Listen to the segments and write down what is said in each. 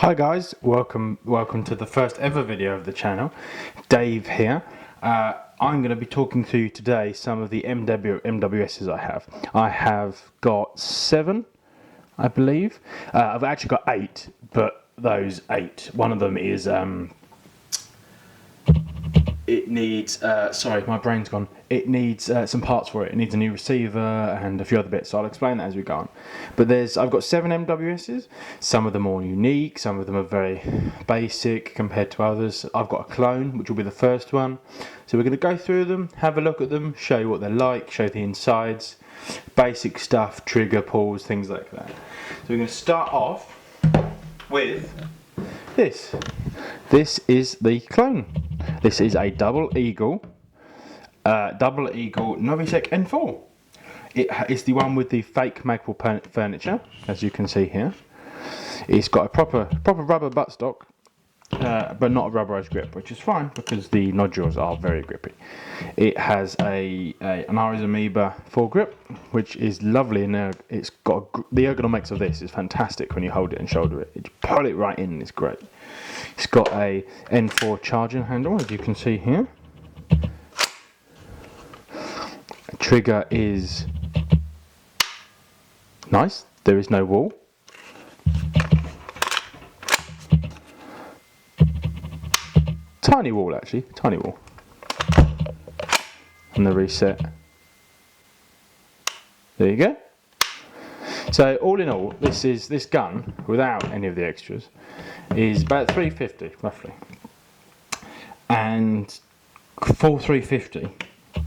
Hi guys, welcome to the first ever video of the channel. Dave here. I'm going to be talking to you today some of the MWSs I have. I have got 7, I believe. I've actually got 8, but those 8, one of them is it needs, sorry, my brain's gone. It needs some parts for it. It needs a new receiver and a few other bits, so I'll explain that as we go on. But I've got 7 MWSs. Some of them are unique, some of them are very basic compared to others. I've got a clone, which will be the first one. So we're going to go through them, have a look at them, show you what they're like, show the insides, basic stuff, trigger pulls, things like that. So we're going to start off with this. This is the clone. This is a double eagle Novisec N4. It's the one with the fake Magpul furniture, as you can see here. It's got a proper rubber buttstock, but not a rubberized grip, which is fine because the nodules are very grippy. It has an Ares Amoeba foregrip, which is lovely, and it's got the ergonomics of this is fantastic when you hold it and shoulder it. You pull it right in, and it's great. It's got a N4 charging handle, as you can see here. Trigger is nice. There is no wall. Tiny wall, actually, tiny wall. And the reset. There you go. So all in all, this gun, without any of the extras, is about $350 roughly. And for $350,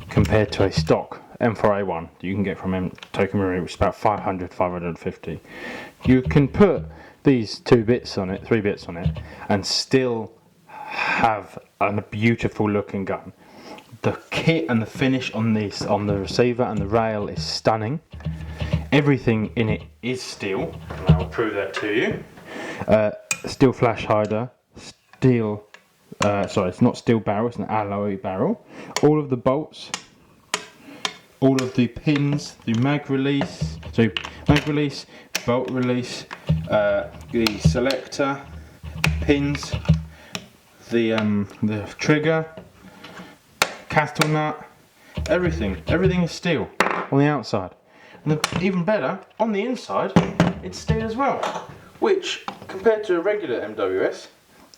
compared to a stock M4A1 that you can get from Marui, which is about $500, $550, you can put these 3 bits on it, and still have a beautiful looking gun. The kit and the finish on the receiver and the rail is stunning. Everything in it is steel, and I will prove that to you. Steel flash hider, steel, sorry, it's not steel barrel, it's an alloy barrel. All of the bolts, all of the pins, the mag release, bolt release, the selector, pins, the trigger, castle nut, everything is steel on the outside. And even better, on the inside, it's steel as well, which, compared to a regular MWS,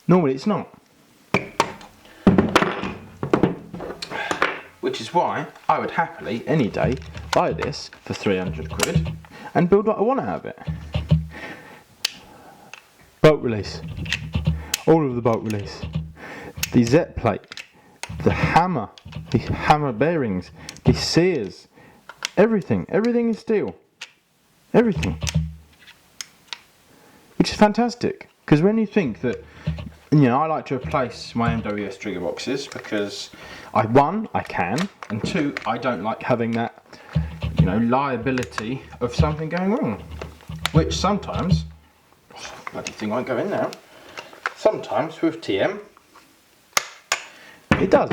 normally it's not. Which is why I would happily, any day, buy this for 300 quid and build what I want out of it. Bolt release. All of the bolt release. The Z plate. The hammer bearings. The sears. Everything is steel. Everything. Which is fantastic, because when you think that, I like to replace my MWS trigger boxes because one, I can, and 2, I don't like having that, liability of something going wrong, which sometimes, bloody thing won't go in now, sometimes with TM, it does.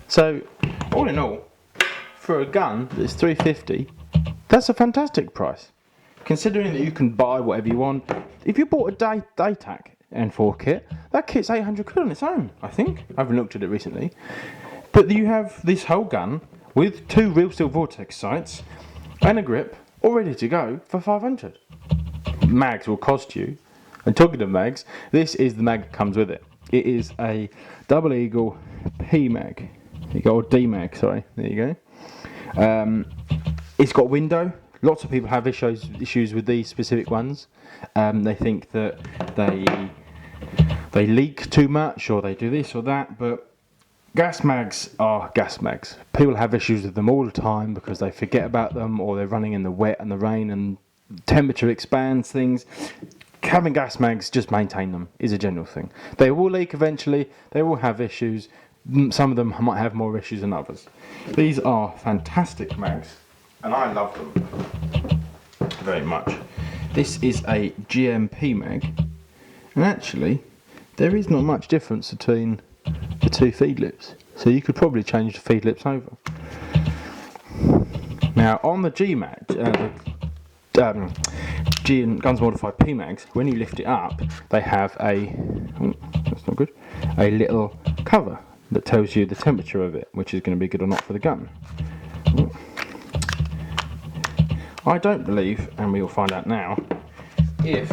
So, all in all, for a gun that's $350, that's a fantastic price. Considering that you can buy whatever you want. If you bought a Daytac N4 kit, that kit's 800 quid on its own, I think. I haven't looked at it recently. But you have this whole gun with 2 real steel vortex sights and a grip, all ready to go for 500. Mags will cost you. And talking of mags, this is the mag that comes with it. It is a double eagle P mag. Or D mag, sorry. There you go. It's got window. Lots of people have issues with these specific ones. They think that they leak too much, or they do this or that, but gas mags are gas mags. People have issues with them all the time because they forget about them, or they're running in the wet and the rain and temperature expands things. Having gas mags, just maintain them, is a general thing. They will leak eventually, they will have issues. Some of them might have more issues than others. These are fantastic mags, and I love them very much. This is a GMP mag, and actually there is not much difference between the 2 feed lips, so you could probably change the feed lips over. Now on the G mag, Guns Modified PMags, when you lift it up, they have that's not good, a little cover that tells you the temperature of it, which is going to be good or not for the gun. I don't believe, and we will find out now, if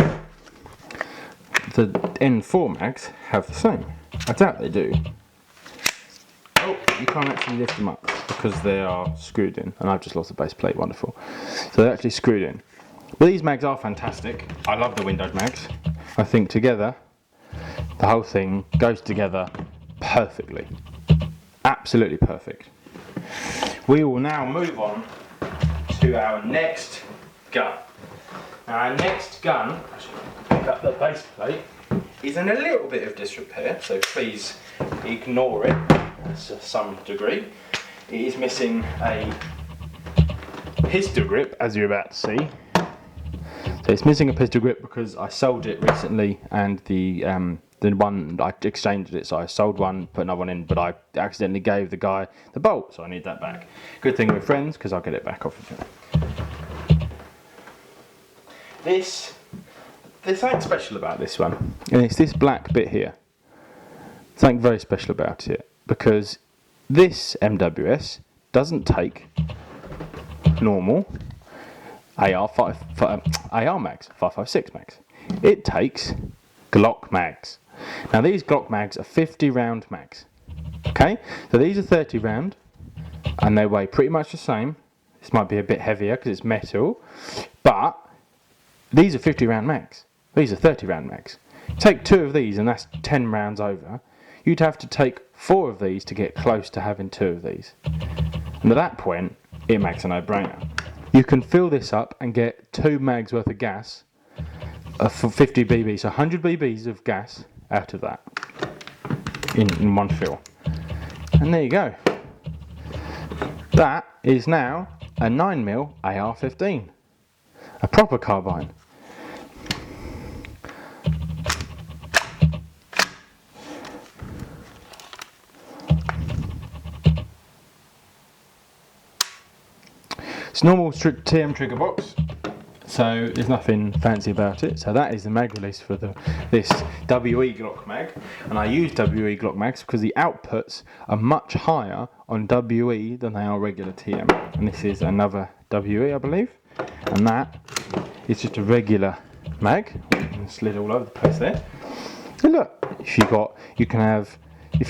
the N4 mags have the same. I doubt they do. Oh, you can't actually lift them up because they are screwed in, and I've just lost the base plate, wonderful. So they're actually screwed in. But these mags are fantastic. I love the windowed mags. I think together, the whole thing goes together perfectly. Absolutely perfect. We will now move on to our next gun. Now our next gun, pick up the base plate, is in a little bit of disrepair, so please ignore it to some degree. It is missing a pistol grip, as you're about to see. So it's missing a pistol grip because I sold it recently, and the one I exchanged it, so I sold one, put another one in, but I accidentally gave the guy the bolt, so I need that back. Good thing we're friends, because I'll get it back off of him. There's something special about this one, and it's this black bit here. Something very special about it, because this MWS doesn't take normal AR mags, 5.56 mags. It takes Glock mags. Now these Glock mags are 50 round mags. Okay, so these are 30 round, and they weigh pretty much the same. This might be a bit heavier because it's metal, but these are 50 round mags. These are 30 round mags. Take 2 of these and that's 10 rounds over. You'd have to take 4 of these to get close to having 2 of these. And at that point, it makes a no-brainer. You can fill this up and get 2 mags worth of gas for 50 BB, so 100 BBs of gas out of that in one fill. And there you go. That is now a 9mm AR-15, a proper carbine. It's a normal TM trigger box, so there's nothing fancy about it. So that is the mag release for this WE Glock mag, and I use WE Glock mags because the outputs are much higher on WE than they are regular TM. And this is another WE, I believe, and that is just a regular mag. Slid all over the place there. So look, if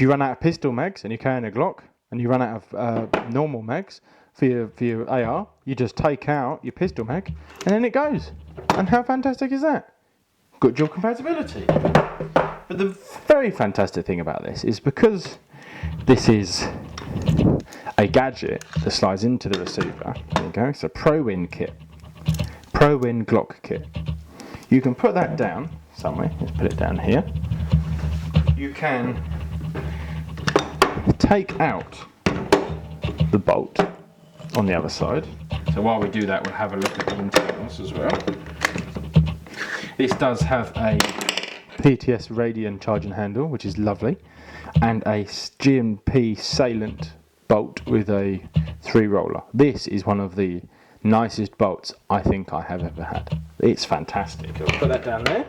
you run out of pistol mags and you're carrying a Glock, and you run out of normal mags for your AR, you just take out your pistol mag and then it goes. And how fantastic is that? Got dual compatibility. But the very fantastic thing about this is because this is a gadget that slides into the receiver. There you go, it's a ProWin kit. ProWin Glock kit. You can put that down somewhere. Let's put it down here. You can take out the bolt on the other side. So while we do that, we'll have a look at the internals as well. This does have a PTS Radian charging handle, which is lovely, and a GMP Salient bolt with a 3-roller. This is one of the nicest bolts I think I have ever had. It's fantastic. I'll put that down there,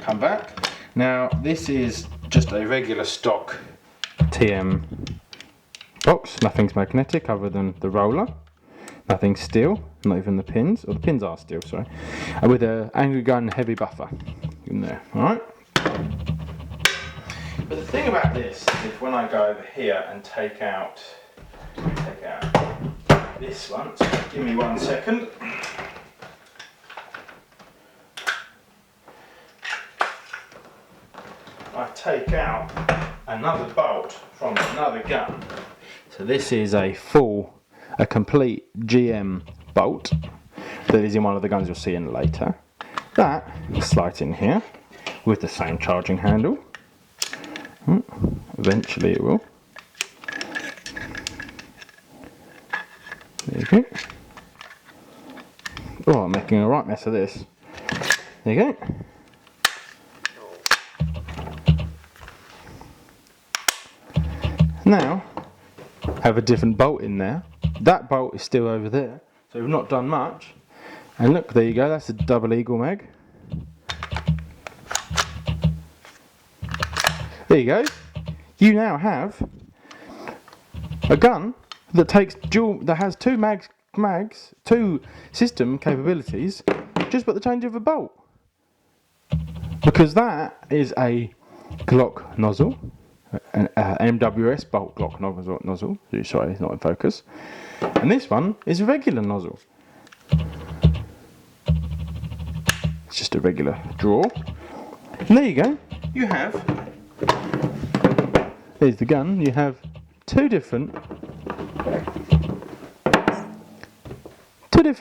come back. Now this is just a regular stock TM box. Nothing's magnetic other than the roller. Nothing's steel, not even the pins, or the pins are steel, sorry. And with an angry gun heavy buffer in there, alright? But the thing about this is when I go over here and take out this one, so give me 1 second. I take out another bolt from another gun. So this is a complete GM bolt that is in one of the guns you'll see in later. That slides in here with the same charging handle. Eventually it will. There you go. Oh, I'm making a right mess of this. There you go. Now, have a different bolt in there. That bolt is still over there, so we've not done much. And look, there you go, that's a double eagle mag. There you go. You now have a gun that has two mags, two system capabilities, just with the change of a bolt. Because that is a Glock nozzle, an MWS bolt Glock nozzle. Sorry, it's not in focus. And this one is a regular nozzle. It's just a regular draw. And there you go. You have. There's the gun. You have two different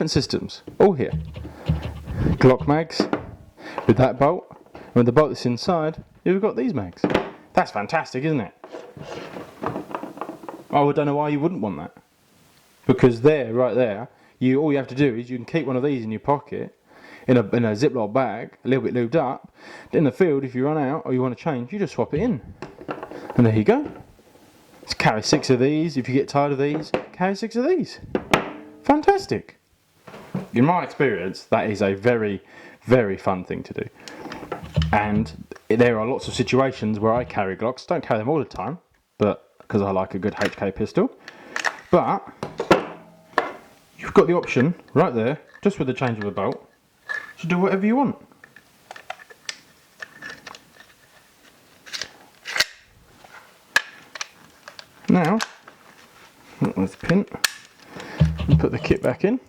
systems, all here. Glock mags with that bolt, and with the bolt that's inside, you've got these mags. That's fantastic, isn't it? Oh, I don't know why you wouldn't want that. Because right there, all you have to do is you can keep one of these in your pocket, in a Ziploc bag, a little bit lubed up. In the field, if you run out or you want to change, you just swap it in. And there you go. Just carry 6 of these. If you get tired of these, carry 6 of these. Fantastic. In my experience, that is a very, very fun thing to do. And there are lots of situations where I carry Glocks. Don't carry them all the time, but because I like a good HK pistol. But you've got the option right there, just with the change of a bolt, to do whatever you want. Now, let's pin and put the kit back in.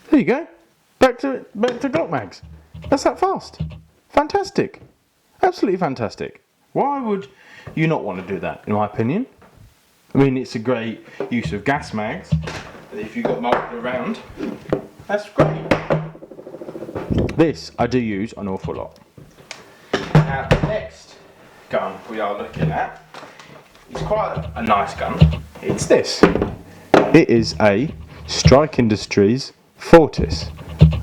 There you go. Back to Glock mags. That's that fast. Fantastic. Absolutely fantastic. Why would you not want to do that, in my opinion? I mean, it's a great use of gas mags. If you've got multiple around, that's great. This I do use an awful lot. Now, the next gun we are looking at is quite a nice gun. It's this. It is a Strike Industries Fortis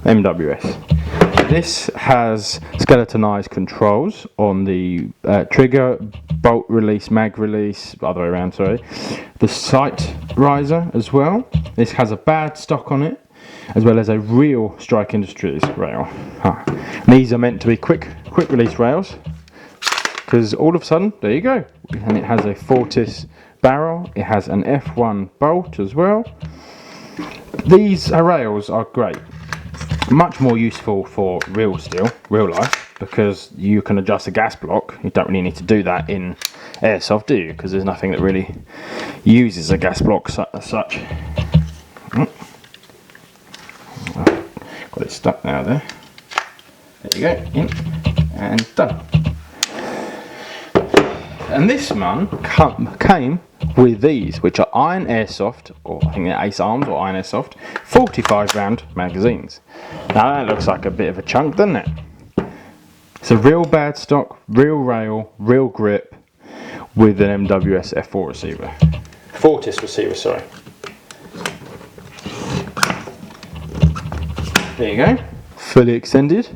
MWS. This has skeletonized controls on the trigger, bolt release, mag release, other way around, sorry. The sight riser as well. This has a bad stock on it, as well as a real Strike Industries rail. These are meant to be quick release rails, because all of a sudden, there you go. And it has a Fortis barrel. It has an F1 bolt as well. These rails are great. Much more useful for real life, because you can adjust the gas block. You don't really need to do that in Airsoft, do you? Because there's nothing that really uses a gas block as such. Got it stuck now there. There you go, in and done. And this one came with these, which are Iron Airsoft, or I think they're Ace Arms or Iron Airsoft, 45 round magazines. Now that looks like a bit of a chunk, doesn't it? It's a real bad stock, real rail, real grip, with an MWS F4 receiver. Fortis receiver, sorry. There you go, fully extended.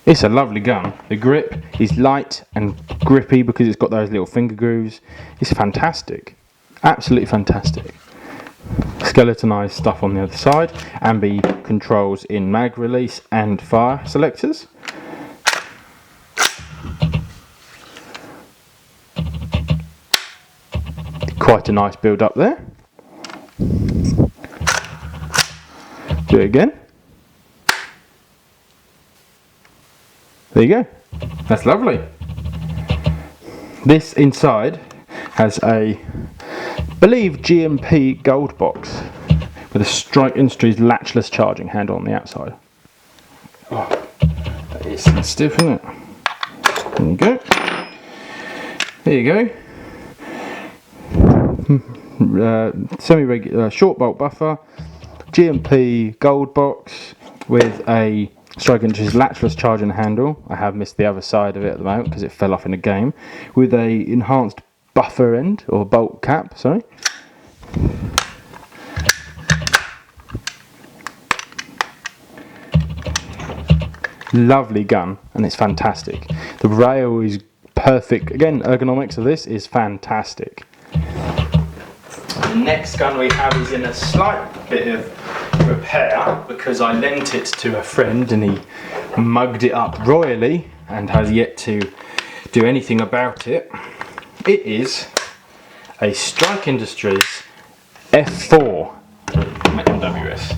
It's a lovely gun. The grip is light and grippy because it's got those little finger grooves. It's fantastic. Absolutely fantastic. Skeletonized stuff on the other side. Ambi controls in mag release and fire selectors. Quite a nice build up there. Do it again. There you go. That's lovely. This inside has a, I believe, GMP gold box with a Strike Industries latchless charging handle on the outside. Oh, that is stiff, isn't it? There you go. There you go. Semi-regular short bolt buffer, GMP gold box with a Strike Industries latchless charging handle. I have missed the other side of it at the moment because it fell off in a game, with a enhanced buffer end, or bolt cap, sorry. Lovely gun, and it's fantastic. The rail is perfect. Again, ergonomics of this is fantastic. next gun we have is in a slight bit of repair because I lent it to a friend and he mugged it up royally and has yet to do anything about it. It is a Strike Industries F4 MWS.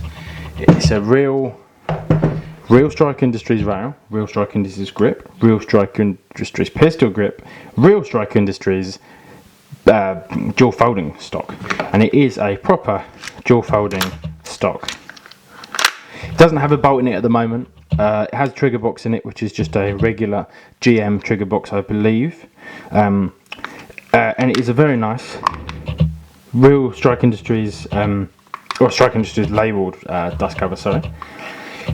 It's a real Strike Industries rail, real Strike Industries grip, real Strike Industries pistol grip, real Strike Industries dual folding stock, and it is a proper dual folding stock. It doesn't have a bolt in it at the moment. It has a trigger box in it, which is just a regular GM trigger box, I believe, and it is a very nice real Strike Industries or Strike Industries labelled dust cover. Sorry.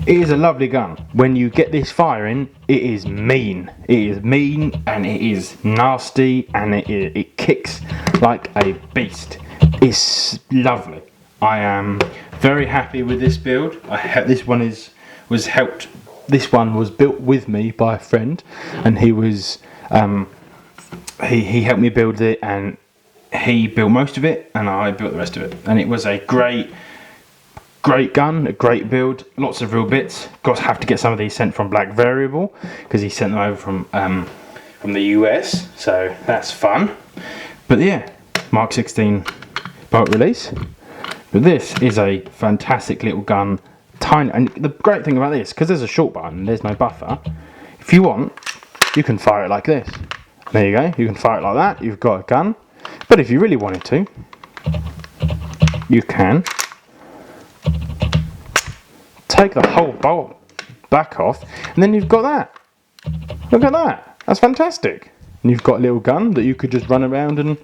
It is a lovely gun. When you get this firing, it is mean. It is mean and it is nasty and it kicks like a beast. It's lovely. I am very happy with this build. This one was built with me by a friend, and he was he helped me build it, and he built most of it and I built the rest of it, and it was a great gun, a great build, lots of real bits. Of course, have to get some of these sent from Black Variable because he sent them over from the US, so that's fun. But yeah, Mark 16 bolt release. But this is a fantastic little gun, tiny. And the great thing about this, because there's a short button and there's no buffer, if you want, you can fire it like this. There you go, you can fire it like that, you've got a gun. But if you really wanted to, you can take the whole bolt back off, and then you've got that. Look at that, that's fantastic. And you've got a little gun that you could just run around and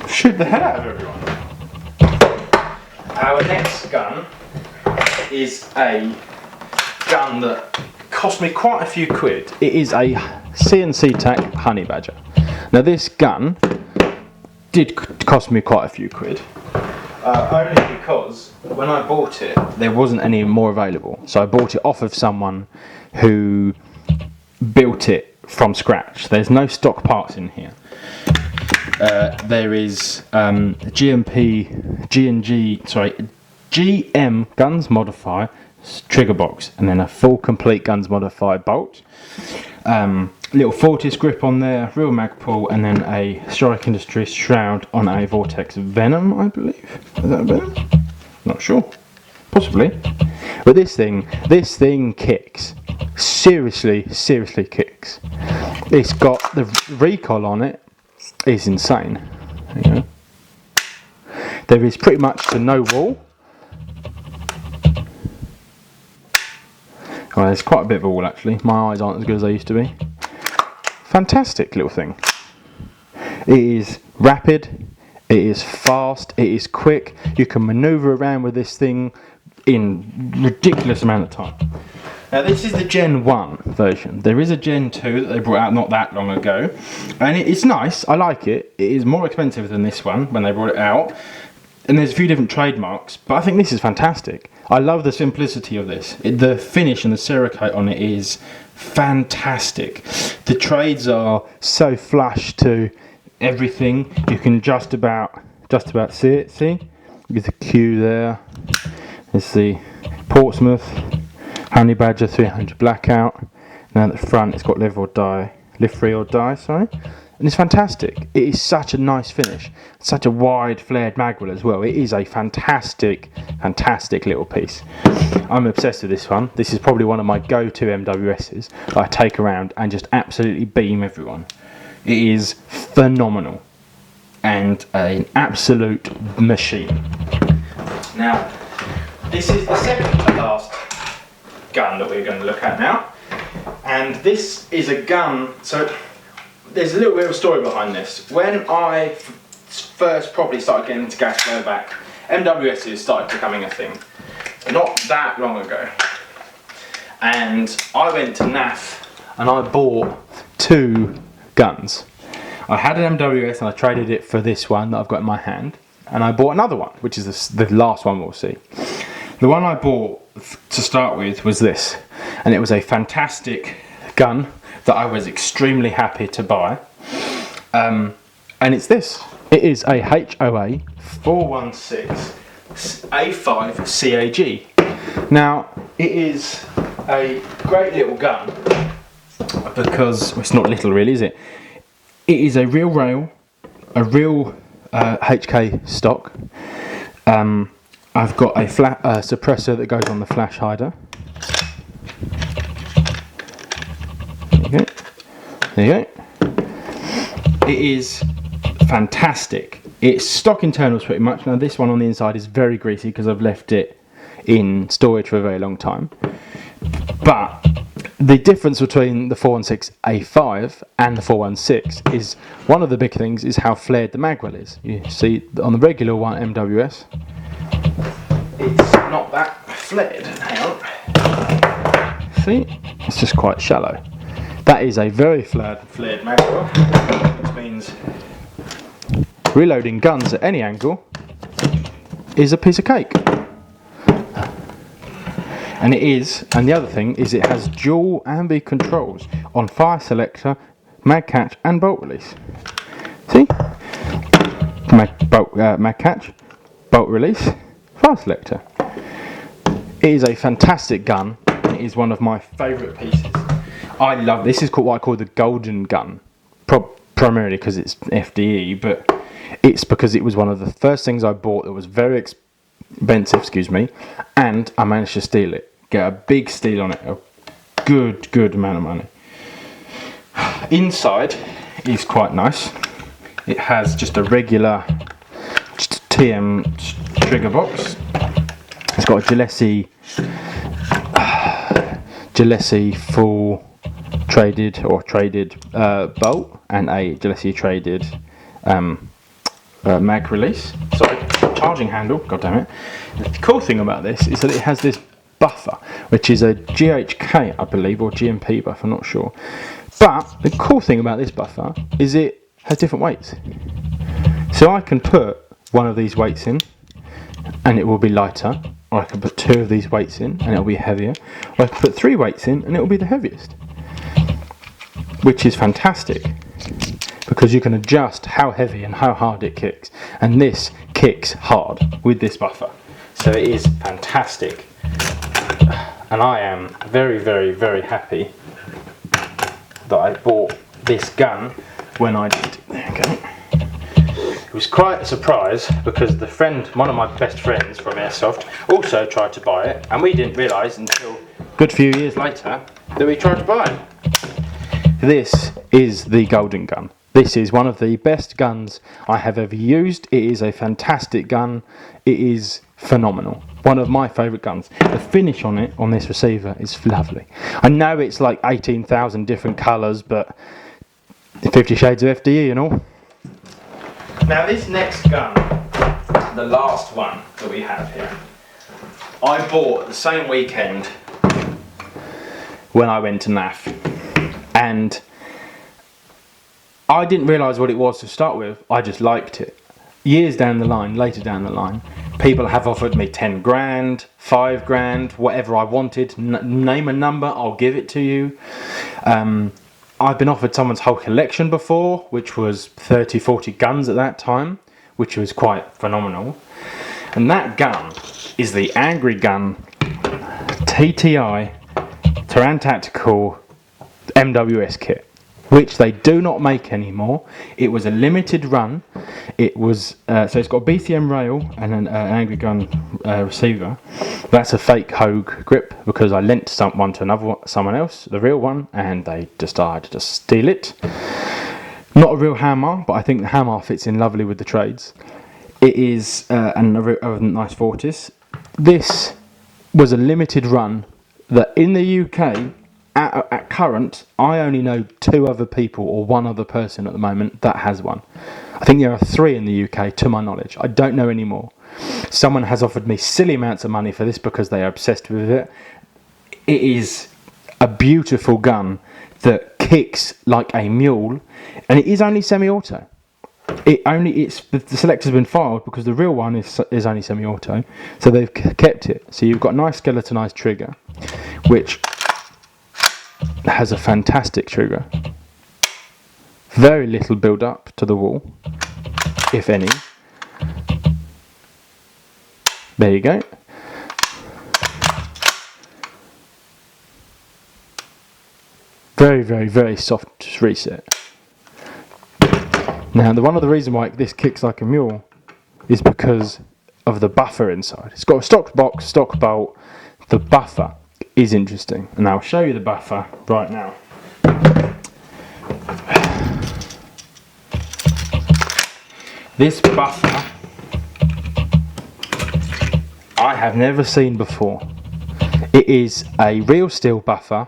shoot the head out of everyone. Our next gun is a gun that cost me quite a few quid. It is a CNC Tac Honey Badger. Now this gun did cost me quite a few quid. Only because when I bought it, there wasn't any more available. So I bought it off of someone who built it from scratch. There's no stock parts in here. There is GM Guns Modify trigger box, and then a full complete Guns Modify bolt. Little Fortis grip on there, real mag pull, and then a Strike Industries shroud on a Vortex Venom, I believe. Is that a Venom? Not sure. Possibly. But this thing kicks. Seriously kicks. It's got the recoil on it is insane. There you go. There is pretty much to no wall. Oh, there's quite a bit of a wall actually. My eyes aren't as good as they used to be. Fantastic little thing. It is rapid, it is fast, it is quick. You can maneuver around with this thing in ridiculous amount of time. Now this is the Gen 1 version. There is a Gen 2 that they brought out not that long ago, and it's nice, I like it. It is more expensive than this one when they brought it out, and there's a few different trademarks, but I think this is fantastic. I love the simplicity of this. The finish and the Cerakote on it is fantastic. The trades are so flush to everything. You can just about see it. See, with the Q there. There's the Portsmouth Honey Badger 300 blackout. Now at the front, it's got live free or die. Sorry. And it's fantastic. It is such a nice finish. Such a wide flared magwell as well. It is a fantastic little piece. I'm obsessed with this one. This is probably one of my go-to MWSs that I take around and just absolutely beam everyone. It is phenomenal and an absolute machine. Now, this is the second to last gun that we're going to look at now. And this is a gun, so there's a little bit of a story behind this. When I first probably started getting into gas blowback, MWSs started becoming a thing. Not that long ago. And I went to NAF and I bought 2 guns. I had an MWS and I traded it for this one that I've got in my hand. And I bought another one, which is the last one we'll see. The one I bought to start with was this. And it was a fantastic gun that I was extremely happy to buy, and it's this. It is a HOA 416 A5 CAG. Now, it is a great little gun because it's not little really, is it? It is a real rail, a real HK stock. I've got a flat suppressor that goes on the flash hider. There you go. There you go. It is fantastic. It's stock internals pretty much. Now this one on the inside is very greasy because I've left it in storage for a very long time. But the difference between the 416 A5 and the 416 is, one of the big things is how flared the magwell is. You see on the regular one, MWS, it's not that flared. Hang on. See? It's just quite shallow. That is a very flared magwell, which means reloading guns at any angle is a piece of cake. And it is, and the other thing is it has dual ambi controls on fire selector, mag catch and bolt release. See? Mag catch, bolt release, fire selector. It is a fantastic gun. It is one of my favourite pieces. I love this. Is called what I call the golden gun, primarily because it's FDE, but it's because it was one of the first things I bought that was very expensive, excuse me, and I managed to steal it. Get a big steal on it, a good amount of money. Inside is quite nice. It has just a regular TM trigger box. It's got a Gillespie full traded bolt and a Gillespie traded mag release. Sorry, charging handle. God damn it! The cool thing about this is that it has this buffer, which is a GHK, I believe, or GMP buffer. I'm not sure. But the cool thing about this buffer is it has different weights. So I can put one of these weights in, and it will be lighter. Or I can put two of these weights in, and it will be heavier. Or I can put three weights in, and it will be the heaviest. Which is fantastic, because you can adjust how heavy and how hard it kicks, and this kicks hard with this buffer, so it is fantastic, and I am very happy that I bought this gun when I did. There you go. It was quite a surprise because one of my best friends from Airsoft also tried to buy it, and we didn't realise until a good few years later that we tried to buy it. This is the golden gun. This is one of the best guns I have ever used. It is a fantastic gun. It is phenomenal. One of my favourite guns. The finish on it, on this receiver, is lovely. I know it's like 18,000 different colours, but 50 shades of FDE and all. Now this next gun, the last one that we have here, I bought the same weekend when I went to NAF. And I didn't realise what it was to start with. I just liked it. Years down the line, later down the line, people have offered me 10 grand, 5 grand, whatever I wanted. Name a number, I'll give it to you. I've been offered someone's whole collection before, which was 30, 40 guns at that time, which was quite phenomenal. And that gun is the Angry Gun TTI Terran Tactical MWS kit, which they do not make anymore. It was a limited run. It was so it's got a BCM rail and an Angry Gun receiver. That's a fake Hogue grip because I lent one to someone else, the real one, and they decided to steal it. Not a real hammer, but I think the hammer fits in lovely with the trades. It is a nice Fortis. This was a limited run that in the UK. At current, I only know 2 other people or 1 other person at the moment that has one. I think there are 3 in the UK to my knowledge. I don't know any more. Someone has offered me silly amounts of money for this because they are obsessed with it. It is a beautiful gun that kicks like a mule, and it is only semi-auto. The selector's been filed because the real one is only semi-auto, so they've kept it. So you've got a nice skeletonized trigger, which has a fantastic trigger. Very little build up to the wall. if any. There you go. Very, very, very soft reset. Now, one of the reasons why this kicks like a mule is because of the buffer inside. It's got a stock box, stock bolt. The buffer is interesting, and I'll show you the buffer right now. This buffer I have never seen before. It is a real steel buffer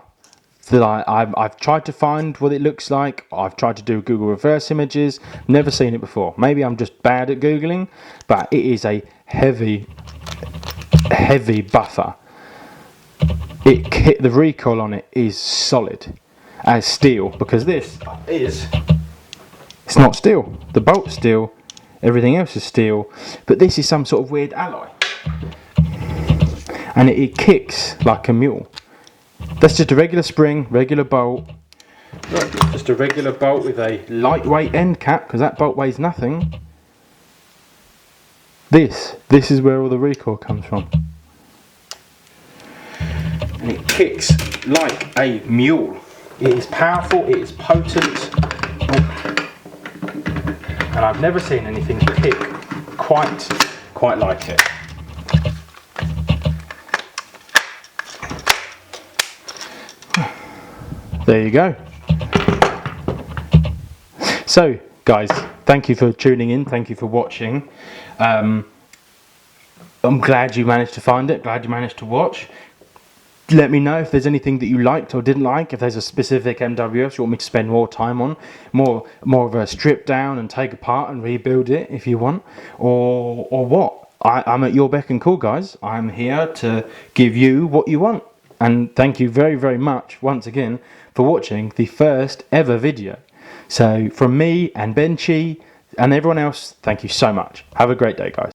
that I've tried to find what it looks like. I've tried to do Google reverse images, never seen it before. Maybe I'm just bad at Googling, but it is a heavy buffer. The recoil on it is solid as steel, because this is, it's not steel. The bolt's steel, everything else is steel, but this is some sort of weird alloy. And it kicks like a mule. That's just a regular spring, regular bolt. Look, just a regular bolt with a lightweight end cap, because that bolt weighs nothing. This is where all the recoil comes from. And it kicks like a mule. It is powerful, it is potent. And I've never seen anything kick quite like it. There you go. So guys, thank you for tuning in, thank you for watching. I'm glad you managed to find it, glad you managed to watch. Let me know if there's anything that you liked or didn't like, if there's a specific MWS you want me to spend more time on, more of a strip down and take apart and rebuild it if you want, or what. I'm at your beck and call, guys. I'm here to give you what you want. And thank you very, very much once again for watching the first ever video. So from me and Benchy and everyone else, thank you so much. Have a great day, guys.